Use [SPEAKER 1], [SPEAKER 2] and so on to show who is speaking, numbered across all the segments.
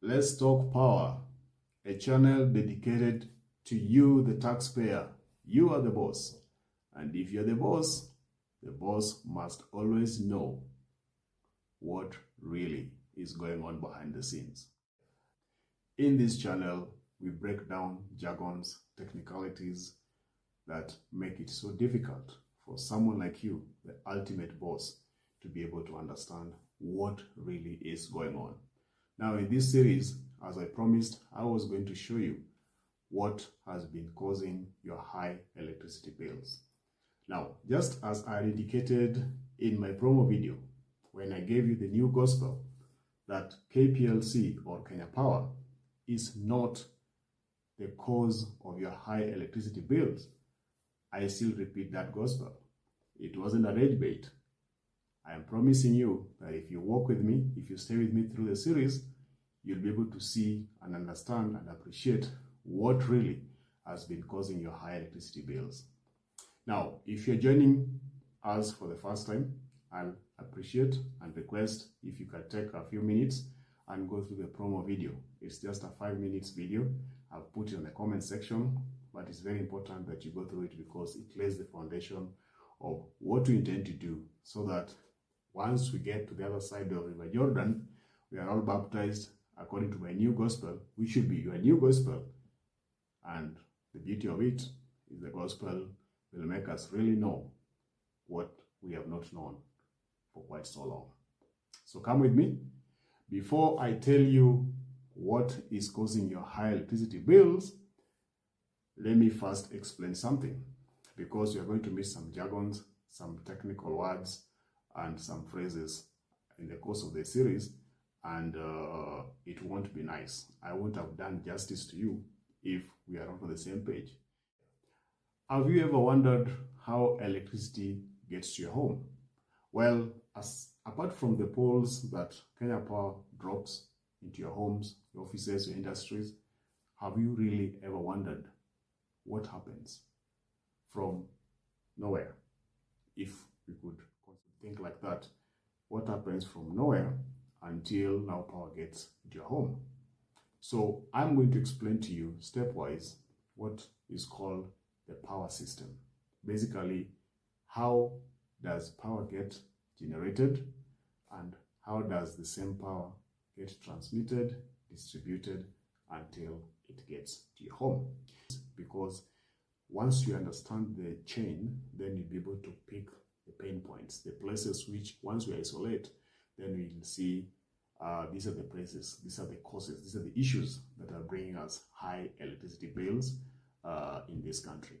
[SPEAKER 1] Let's Talk Power, a channel dedicated to you, the taxpayer. You are the boss. And if you're the boss must always know what really is going on behind the scenes. In this channel, we break down jargons, technicalities that make it so difficult for someone like you, the ultimate boss, to be able to understand what really is going on. Now, in this series, as I promised, I was going to show you what has been causing your high electricity bills. Now, just as I indicated in my promo video, when I gave you the new gospel, that KPLC or Kenya Power is not the cause of your high electricity bills, I still repeat that gospel. It wasn't a rage bait. I am promising you that if you walk with me, if you stay with me through the series, you'll be able to see and understand and appreciate what really has been causing your high electricity bills. Now, if you're joining us for the first time, I'll appreciate and request if you can take a few minutes and go through the promo video. It's just a 5 minutes video. I'll put it in the comment section, but it's very important that you go through it because it lays the foundation of what we intend to do so that once we get to the other side of River Jordan, we are all baptized according to my new gospel, which should be your new gospel. And the beauty of it is the gospel will make us really know what we have not known for quite so long. So come with me. Before I tell you what is causing your high electricity bills, let me first explain something, because you're going to miss some jargons, some technical words, and some phrases in the course of the series, and it won't be nice. I won't have done justice to you if we are not on the same page. Have you ever wondered how electricity gets to your home? Well, apart from the poles that Kenya Power drops into your homes, your offices, your industries, have you really ever wondered what happens from nowhere? If we could think like that, what happens from nowhere until now power gets into your home? So I'm going to explain to you stepwise what is called the power system. Basically, how does power get generated and how does the same power get transmitted, distributed until it gets to your home? Because once you understand the chain, then you'll be able to pick the pain points, the places which once we isolate, then we'll see these are the places, these are the causes, these are the issues that are bringing us high electricity bills in this country.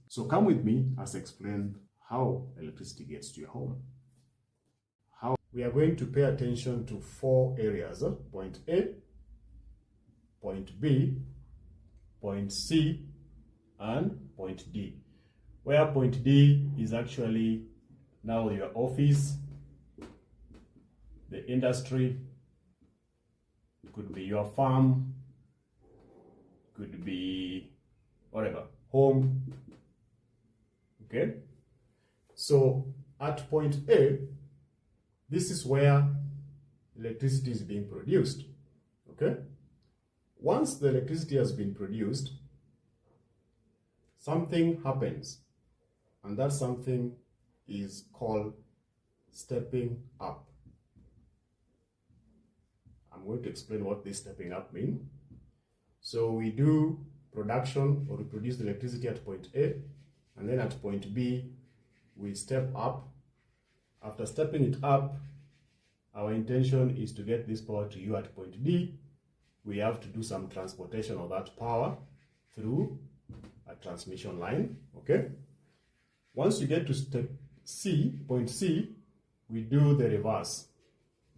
[SPEAKER 1] So come with me as I explain how electricity gets to your home. How we are going to pay attention to 4 areas: point A, point B, point C, and point D. Where point D is actually now your office, the industry, it could be your farm, could be whatever, home. Okay? So at point A, this is where electricity is being produced. Okay? Once the electricity has been produced, something happens, and that something is called stepping up. I'm going to explain what this stepping up means. So we do production, or we produce the electricity at point A, and then at point B, we step up. After stepping it up, our intention is to get this power to you at point D. We have to do some transportation of that power through a transmission line. Okay? Once you get to step C, point C, we do the reverse.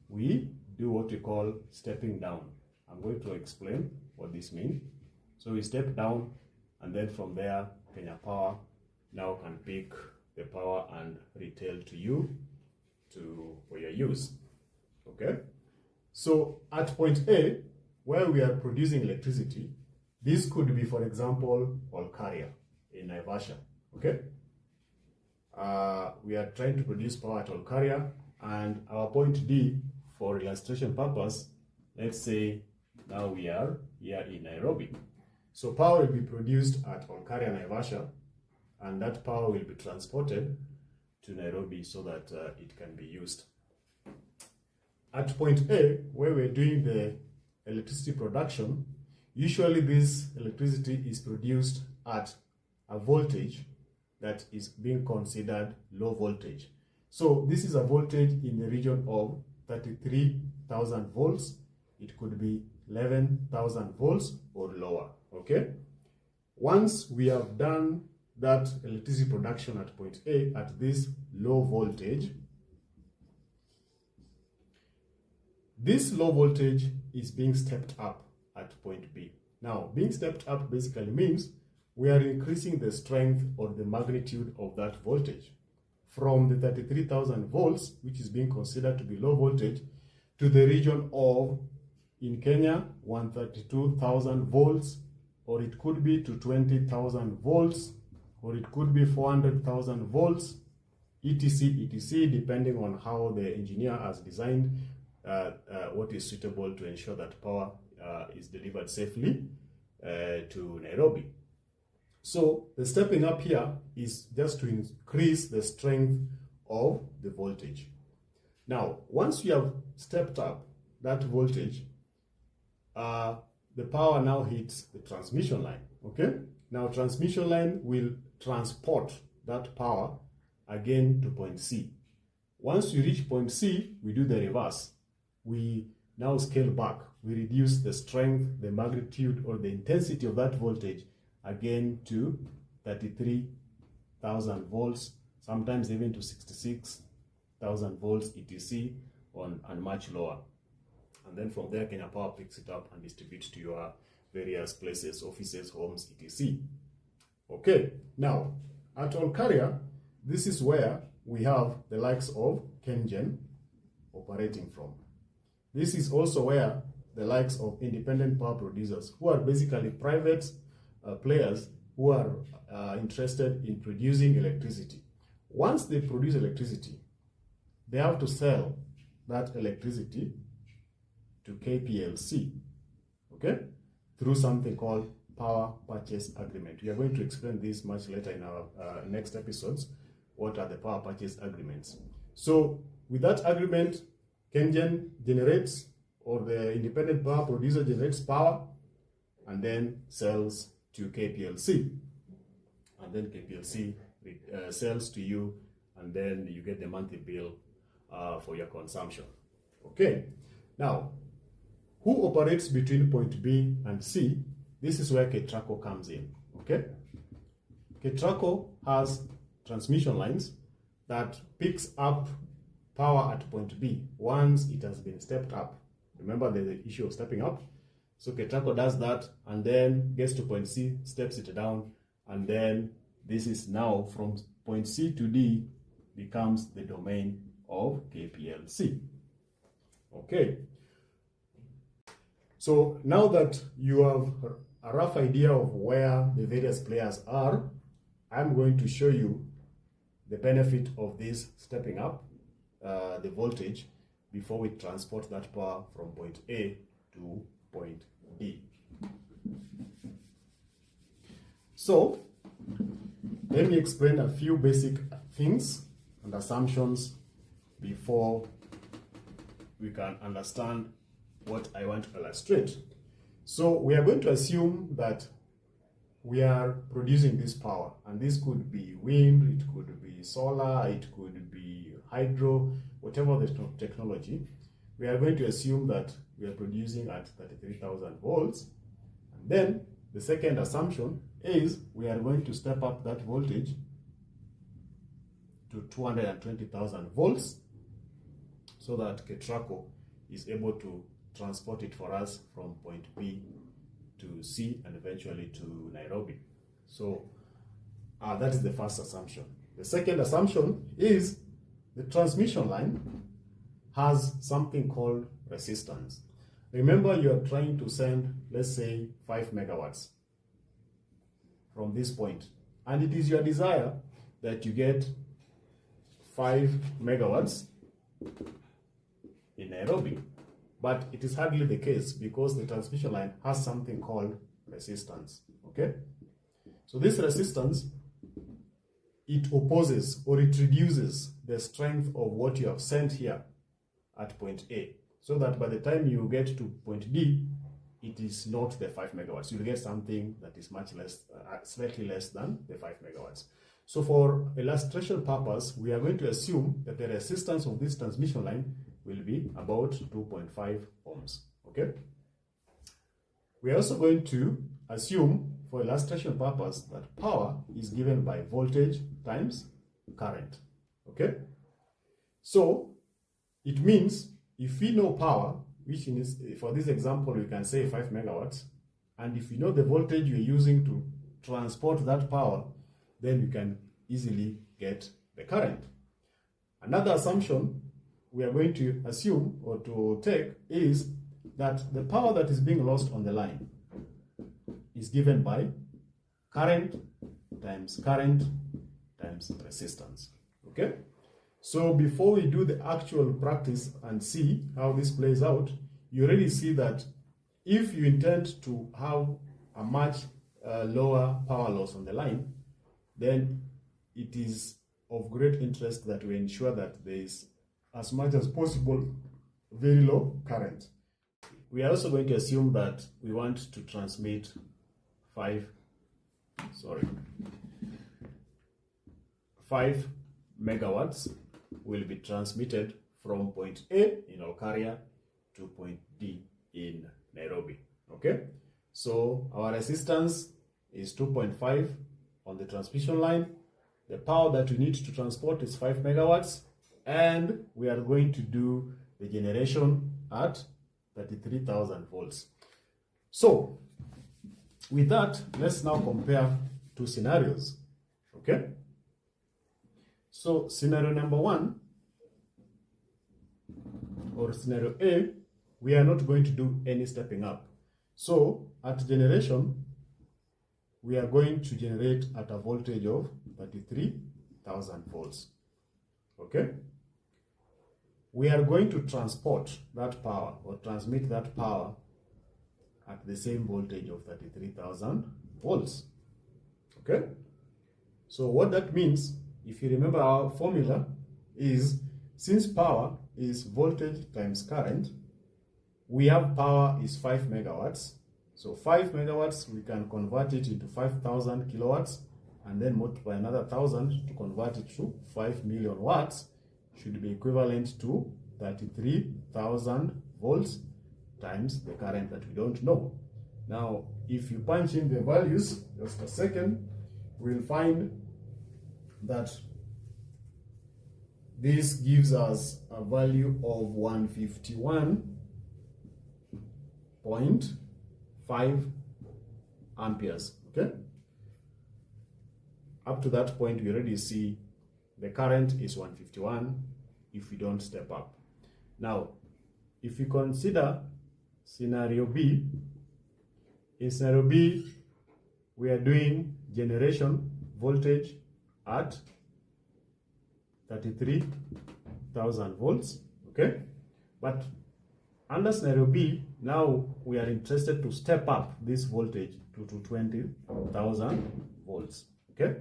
[SPEAKER 1] We do what we call stepping down. I'm going to explain what this means. So we step down, and then from there, Kenya Power now can pick the power and retail to you for your use. Okay? So at point A, where we are producing electricity, this could be, for example, Olkaria in Naivasha. Okay? We are trying to produce power at Olkaria, and our point D, for illustration purpose, let's say Now we are here in Nairobi. So power will be produced at Olkaria, Naivasha, and that power will be transported to Nairobi so that it can be used. At point A, where we're doing the electricity production, usually this electricity is produced at a voltage that is being considered low voltage. So this is a voltage in the region of 33,000 volts. It could be 11,000 volts or lower, okay? Once we have done that electricity production at point A at this low voltage, this low voltage is being stepped up at point B. Now, being stepped up basically means we are increasing the strength or the magnitude of that voltage from the 33,000 volts, which is being considered to be low voltage, to the region of, in Kenya, 132,000 volts, or it could be to 20,000 volts, or it could be 400,000 volts, etc., etc., depending on how the engineer has designed what is suitable to ensure that power is delivered safely to Nairobi. So the stepping up here is just to increase the strength of the voltage. Now, once you have stepped up that voltage, the power now hits the transmission line, okay? Now, transmission line will transport that power again to point C. Once you reach point C, we do the reverse. We now scale back. We reduce the strength, the magnitude, or the intensity of that voltage again to 33,000 volts, sometimes even to 66,000 volts, etc., and much lower. And then from there, Kenya Power picks it up and distributes to your various places, offices, homes, etc. Okay, now at Olkaria, this is where we have the likes of KenGen operating from. This is also where the likes of independent power producers, who are basically private players who are interested in producing electricity. Once they produce electricity, they have to sell that electricity to KPLC, okay, through something called power purchase agreement. We are going to explain this much later in our next episodes. What are the power purchase agreements? So with that agreement, KenGen generates, or the independent power producer generates power and then sells to KPLC. And then KPLC sells to you, and then you get the monthly bill for your consumption. Okay. Now, who operates between point B and C? This is where KETRACO comes in. Okay. KETRACO has transmission lines that picks up power at point B once it has been stepped up. Remember the issue of stepping up? So KETRACO does that and then gets to point C, steps it down, and then this is now from point C to D becomes the domain of KPLC. Okay. So now that you have a rough idea of where the various players are, I'm going to show you the benefit of this stepping up the voltage before we transport that power from point A to point D. So let me explain a few basic things and assumptions before we can understand what I want to illustrate. So we are going to assume that we are producing this power, and this could be wind, it could be solar, it could be hydro, whatever the technology. We are going to assume that we are producing at 33,000 volts. And then the second assumption is we are going to step up that voltage to 220,000 volts so that KETRACO is able to transport it for us from point B to C and eventually to Nairobi. So that is the first assumption. The second assumption is the transmission line has something called resistance. Remember, you are trying to send, let's say, 5 megawatts from this point, and it is your desire that you get 5 megawatts in Nairobi. but it is hardly the case because the transmission line has something called resistance. Okay, so this resistance, it opposes or it reduces the strength of what you have sent here at point A, so that by the time you get to point B, it is not the 5 megawatts. You'll get something that is much less, slightly less than the 5 megawatts. So for illustration purpose, we are going to assume that the resistance of this transmission line will be about 2.5 ohms. Okay. We are also going to assume, for illustration purpose, that power is given by voltage times current. Okay. So it means if we know power, which is, for this example, we can say 5 megawatts, and if you know the voltage you're using to transport that power, then you can easily get the current. Another assumption we are going to assume or to take is that the power that is being lost on the line is given by current times resistance. Okay? So before we do the actual practice and see how this plays out, you already see that if you intend to have a much lower power loss on the line, then it is of great interest that we ensure that there is, as much as possible, very low current. We are also going to assume that we want to transmit 5 megawatts will be transmitted from point A in our carrier to point D in Nairobi. Okay, so our resistance is 2.5 on the transmission line. The power that we need to transport is 5 megawatts, and we are going to do the generation at 33,000 volts. So with that, let's now compare two scenarios. Okay, so scenario number 1, or scenario A, we are not going to do any stepping up. So at generation, we are going to generate at a voltage of 33,000 volts. Okay? We are going to transport that power or transmit that power at the same voltage of 33,000 volts. Okay? So what that means, if you remember our formula, is since power is voltage times current, we have power is 5 megawatts. So 5 megawatts, we can convert it into 5,000 kilowatts and then multiply another 1,000 to convert it to 5 million watts, should be equivalent to 33,000 volts times the current that we don't know. Now, if you punch in the values, just a second, we'll find that this gives us a value of 151.5 amperes. Okay? Up to that point, we already see the current is 151 if we don't step up. Now, if you consider scenario B, in scenario B, we are doing generation voltage at 33,000 volts, okay? But under scenario B, now we are interested to step up this voltage to 20,000 volts, okay?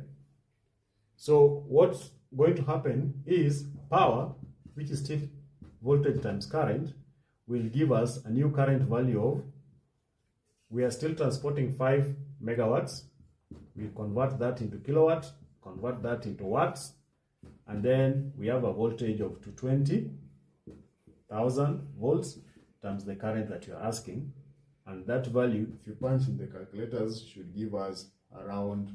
[SPEAKER 1] So what's going to happen is power, which is still voltage times current, will give us a new current value of, we are still transporting 5 megawatts. We convert that into kilowatt, convert that into watts, and then we have a voltage of 220,000 volts times the current that you're asking. And that value, if you punch in the calculators, should give us around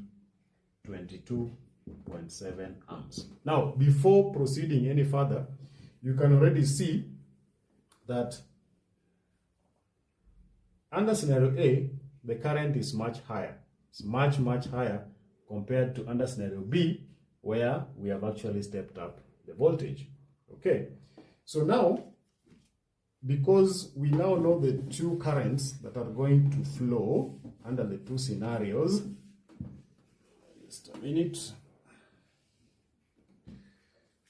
[SPEAKER 1] 22.7 amps. Now, before proceeding any further, you can already see that under scenario A, the current is much higher. It's much higher compared to under scenario B, where we have actually stepped up the voltage. Okay, so now, because we now know the two currents that are going to flow under the two scenarios, just a minute.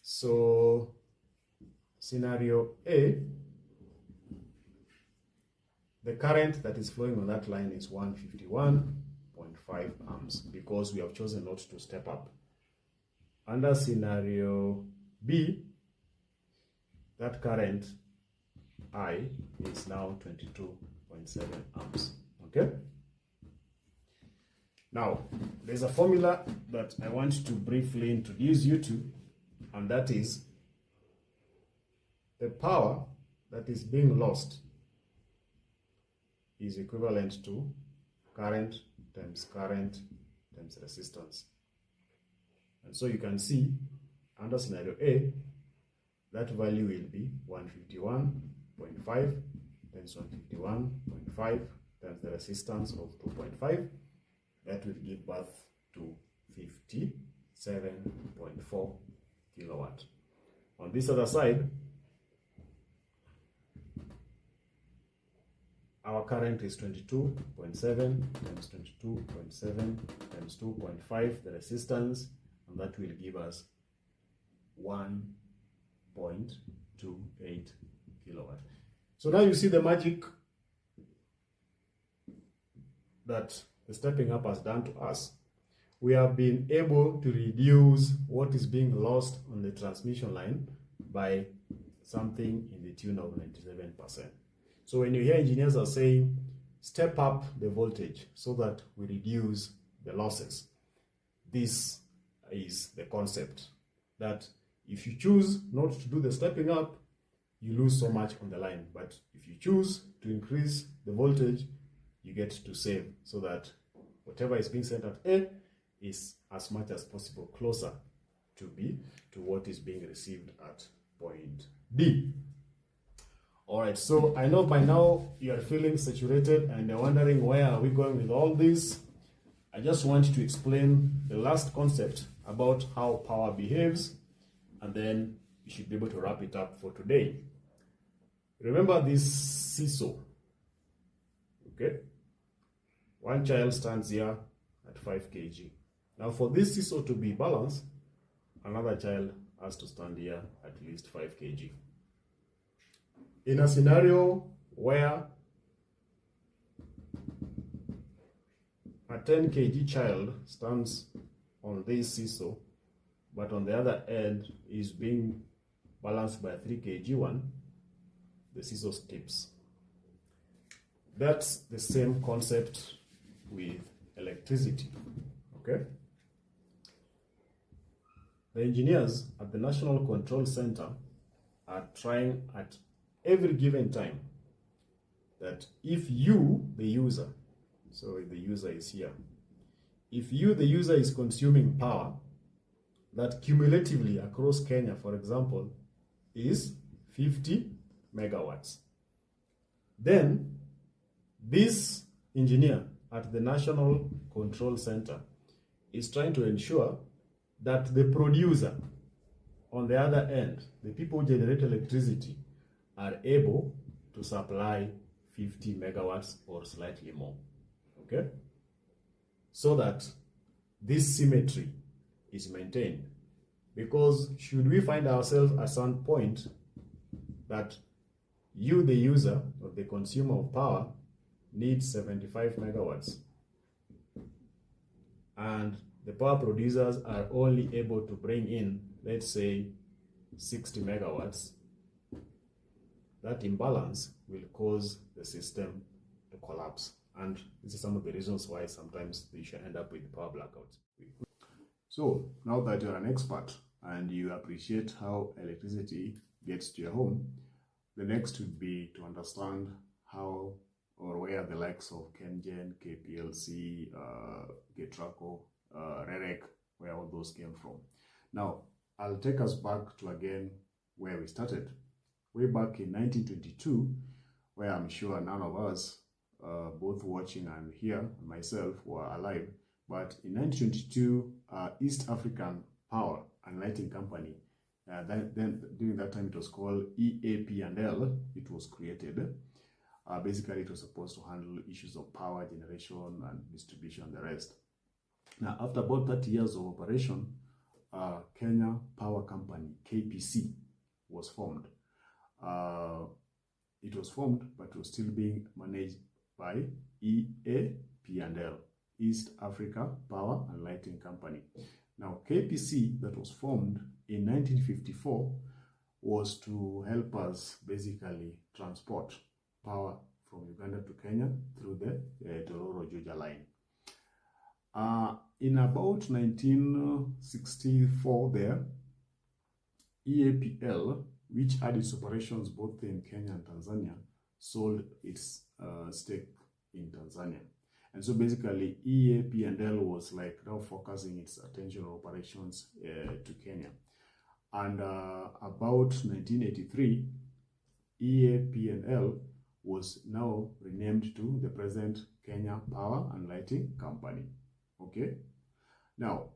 [SPEAKER 1] So, scenario A, the current that is flowing on that line is 151.5 amps because we have chosen not to step up. Under scenario B, that current I is now 22.7 amps. Okay? Now, there's a formula that I want to briefly introduce you to, and that is the power that is being lost is equivalent to current times resistance. And so you can see under scenario A, that value will be 151.5 times 151.5 times the resistance of 2.5. That will give birth to 57.4 kilowatt. On this other side, our current is 22.7 times 22.7 times 2.5, the resistance, and that will give us 1.28 kilowatt. So now you see the magic that the stepping up has done to us. We have been able to reduce what is being lost on the transmission line by something in the tune of 97%. So when you hear engineers are saying, step up the voltage so that we reduce the losses, this is the concept that if you choose not to do the stepping up, you lose so much on the line. But if you choose to increase the voltage, you get to save so that whatever is being sent at A is as much as possible closer to B to what is being received at point B. All right, so I know by now you are feeling saturated and you're wondering where are we going with all this. I just want to explain the last concept about how power behaves, and then you should be able to wrap it up for today. Remember this seesaw, okay? One child stands here at 5 kg. Now for this seesaw to be balanced, another child has to stand here at least 5 kg. In a scenario where a 10 kg child stands on this seesaw, but on the other end is being balanced by a 3 kg one, the seesaw tips. That's the same concept with electricity, okay? The engineers at the National Control Center are trying at every given time that if you, the user, so the user is here, if you, the user, is consuming power that cumulatively across Kenya, for example, is 50 megawatts, then this engineer at the National Control Center is trying to ensure that the producer on the other end, the people who generate electricity, are able to supply 50 megawatts or slightly more, okay? So that this symmetry is maintained. Because should we find ourselves at some point that you, the user or the consumer of power, needs 75 megawatts and the power producers are only able to bring in, let's say, 60 megawatts, that imbalance will cause the system to collapse. And this is some of the reasons why sometimes you should end up with power blackouts. So now that you're an expert and you appreciate how electricity gets to your home, the next would be to understand how or where the likes of KenGen, KPLC, Getraco, REREC, where all those came from. Now, I'll take us back to again where we started. Way back in 1922, where I'm sure none of us, both watching and here, myself, were alive. But in 1922, East African Power and Lighting Company, then during that time it was called EAP&L, it was created. Basically, it was supposed to handle issues of power generation and distribution and the rest. Now, after about 30 years of operation, Kenya Power Company, KPC, was formed. it was formed, but was still being managed by EAP&L, East Africa Power and Lighting Company. Now, KPC, that was formed in 1954, was to help us basically transport power from Uganda to Kenya through the Tororo-Juja line. In about 1964 there, EAPL, which had its operations both in Kenya and Tanzania, sold its stake in Tanzania. And so basically EAPL was like now focusing its attention on operations to Kenya. And about 1983, EAPL was now renamed to the present Kenya Power and Lighting Company. Okay, now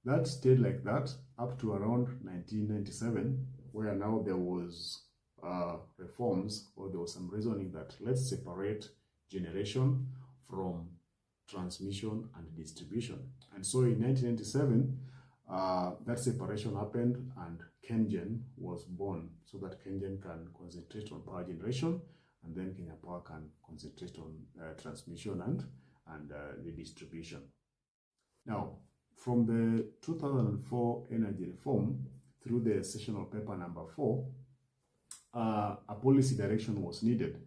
[SPEAKER 1] that stayed like that up to around 1997, where now there was reforms, or there was some reasoning that let's separate generation from transmission and distribution. And so in 1997, that separation happened and KenGen was born, so that KenGen can concentrate on power generation, and then Kenya Power can concentrate on transmission and the distribution. Now, from the 2004 energy reform through the sessional paper number 4, a policy direction was needed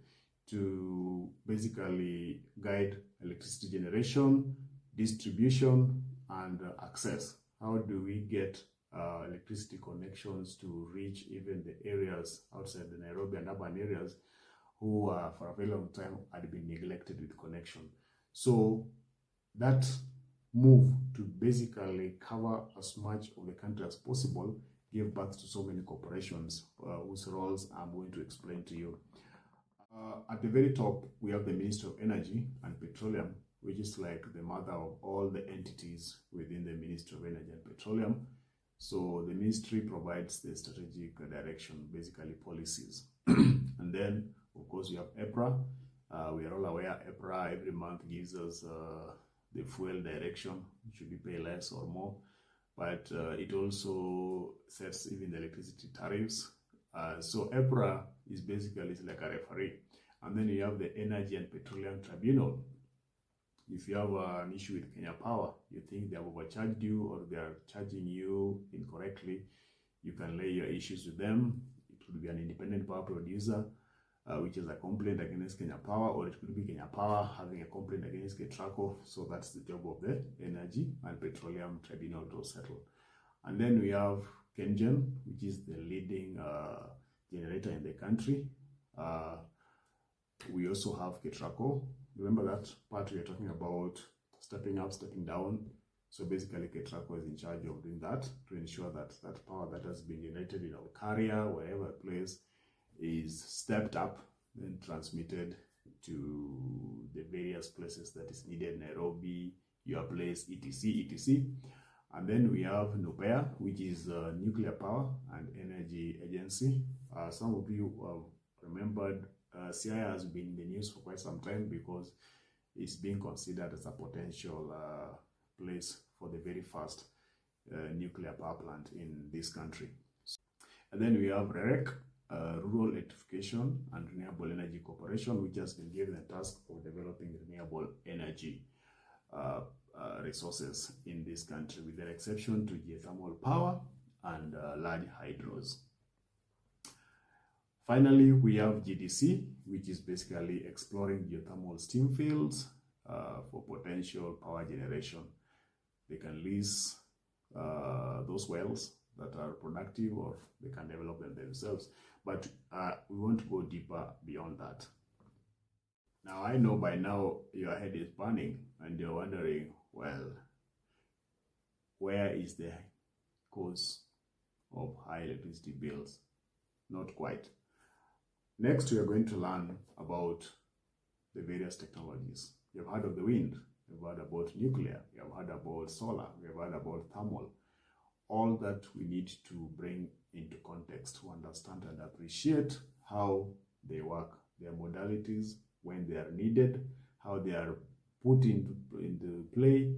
[SPEAKER 1] to basically guide electricity generation, distribution, and access. How do we get electricity connections to reach even the areas outside the Nairobi and urban areas who for a very long time had been neglected with connection? So that move to basically cover as much of the country as possible gave birth to so many corporations whose roles I'm going to explain to you. At the very top, we have the Ministry of Energy and Petroleum, which is like the mother of all the entities within the Ministry of Energy and Petroleum. So the ministry provides the strategic direction, basically policies. And then, of course, we have EPRA. We are all aware EPRA every month gives us the fuel direction, should we pay less or more, but it also sets even the electricity tariffs. So EPRA is basically like a referee. And then you have the Energy and Petroleum Tribunal. If you have an issue with Kenya Power, you think they have overcharged you or they are charging you incorrectly, you can lay your issues with them. It could be an independent power producer, which is a complaint against Kenya Power, or it could be Kenya Power having a complaint against Ketraco. So that's the job of the Energy and Petroleum Tribunal to settle. And then we have KenGen, which is the leading generator in the country. We also have Ketraco. Remember that part we are talking about stepping up, stepping down. So basically Ketraco is in charge of doing that to ensure that that power that has been generated in our carrier, wherever place, is stepped up and transmitted to the various places that is needed, Nairobi, your place, etc, etc. And then we have NUPEA, which is Nuclear Power and Energy Agency. Some of you have remembered CIA has been in the news for quite some time because it's being considered as a potential place for the very first nuclear power plant in this country. And then we have REREC, Rural Electrification and Renewable Energy Corporation, which has been given the task of developing renewable energy resources in this country, with the exception to geothermal power and large hydros. Finally, we have GDC, which is basically exploring geothermal steam fields for potential power generation. They can lease those wells that are productive, or they can develop them themselves. But we want to go deeper beyond that. Now, I know by now your head is burning and you're wondering, well, where is the cause of high electricity bills? Not quite. Next, we are going to learn about the various technologies. You've heard of the wind, you've heard about nuclear, you have heard about solar, you have heard about thermal. All that we need to bring into context to understand and appreciate how they work, their modalities, when they are needed, how they are put into play,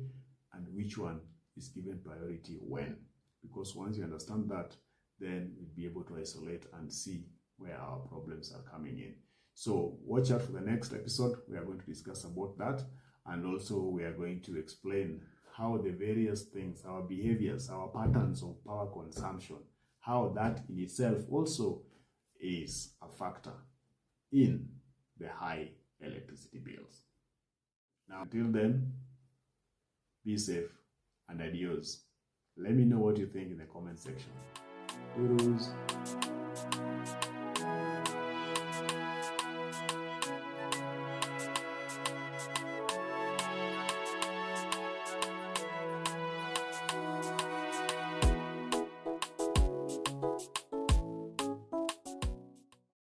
[SPEAKER 1] and which one is given priority when. Because once you understand that, then you'll be able to isolate and see where our problems are coming in. So watch out for the next episode. We are going to discuss about that, and also we are going to explain how the various things, our behaviors, our patterns of power consumption, how that in itself also is a factor in the high electricity bills. Now, until then, be safe and adios. Let me know what you think in the comment section. Toodles.